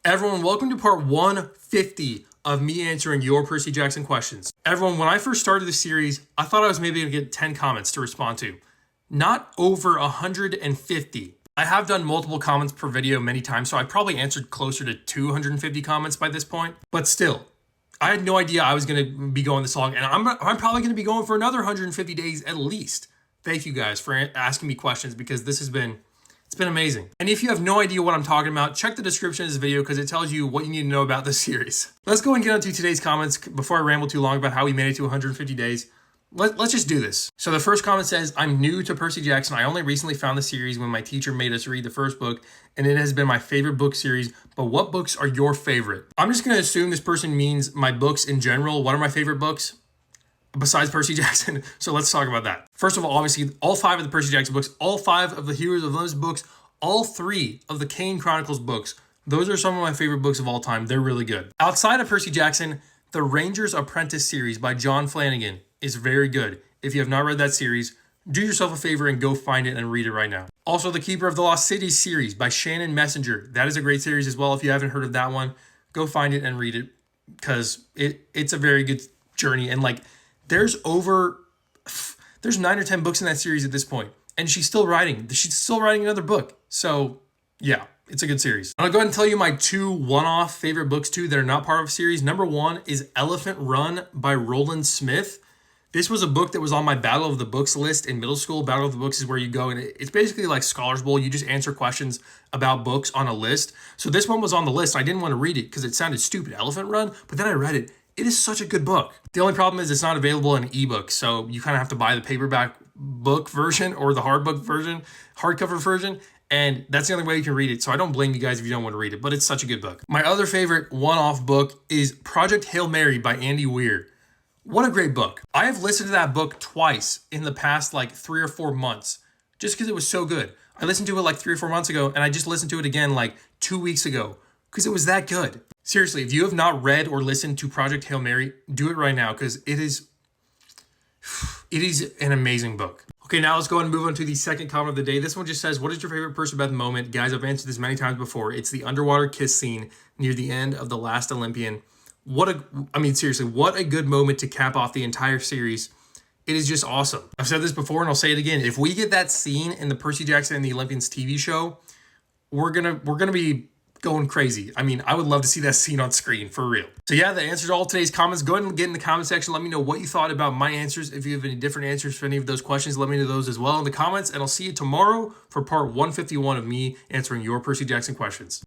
Everyone, welcome to part 150 of me answering your Percy Jackson questions. Everyone, when I first started the series, I thought I was maybe going to get 10 comments to respond to. Not over 150. I have done multiple comments per video many times, so I probably answered closer to 250 comments by this point. But still, I had no idea I was going to be going this long, and I'm probably going to be going for another 150 days at least. Thank you guys for asking me questions, because it's been amazing. And if you have no idea what I'm talking about, check the description of this video because it tells you what you need to know about this series. Let's go and get onto today's comments before I ramble too long about how we made it to 150 days. Let's just do this. So the first comment says, I'm new to Percy Jackson. I only recently found the series when my teacher made us read the first book, and it has been my favorite book series, but what books are your favorite? I'm just going to assume this person means my books in general. What are my favorite books besides Percy Jackson? So let's talk about that. First of all, obviously, all 5 of the Percy Jackson books, all 5 of the Heroes of those books, all 3 of the Kane Chronicles books, those are some of my favorite books of all time. They're really good. Outside of Percy Jackson, the Ranger's Apprentice series by John Flanagan is very good. If you have not read that series, do yourself a favor and go find it and read it right now. Also, the Keeper of the Lost Cities series by Shannon Messenger. That is a great series as well. If you haven't heard of that one, go find it and read it, because it's a very good journey. And there's 9 or 10 books in that series at this point, and she's still writing another book. So yeah, it's a good series. I'll go ahead and tell you my 2 one-off favorite books too that are not part of a series. Number 1 is Elephant Run by Roland Smith. This was a book that was on my Battle of the Books list in middle school. Battle of the Books is where you go, and it's basically like Scholars Bowl. You just answer questions about books on a list. So this one was on the list. I didn't want to read it because it sounded stupid, Elephant Run, but then I read it. It is such a good book. The only problem is it's not available in ebook, so you kind of have to buy the paperback book version or the hardcover version, and that's the only way you can read it. So I don't blame you guys if you don't want to read it, but it's such a good book. My other favorite one-off book is Project Hail Mary by Andy Weir. What a great book. I have listened to that book twice in the past 3 or 4 months just because it was so good. I listened to it 3 or 4 months ago, and I just listened to it again 2 weeks ago because it was that good. Seriously, if you have not read or listened to Project Hail Mary, do it right now because it is an amazing book. Okay, now let's go ahead and move on to the second comment of the day. This one just says, what is your favorite Percy Jackson moment? Guys, I've answered this many times before. It's the underwater kiss scene near the end of The Last Olympian. Seriously, what a good moment to cap off the entire series. It is just awesome. I've said this before and I'll say it again. If we get that scene in the Percy Jackson and the Olympians TV show, we're gonna be going crazy. I would love to see that scene on screen, for real. So yeah, that answers all today's comments. Go ahead and get in the comment section. Let me know what you thought about my answers. If you have any different answers for any of those questions, let me know those as well in the comments. And I'll see you tomorrow for part 151 of me answering your Percy Jackson questions.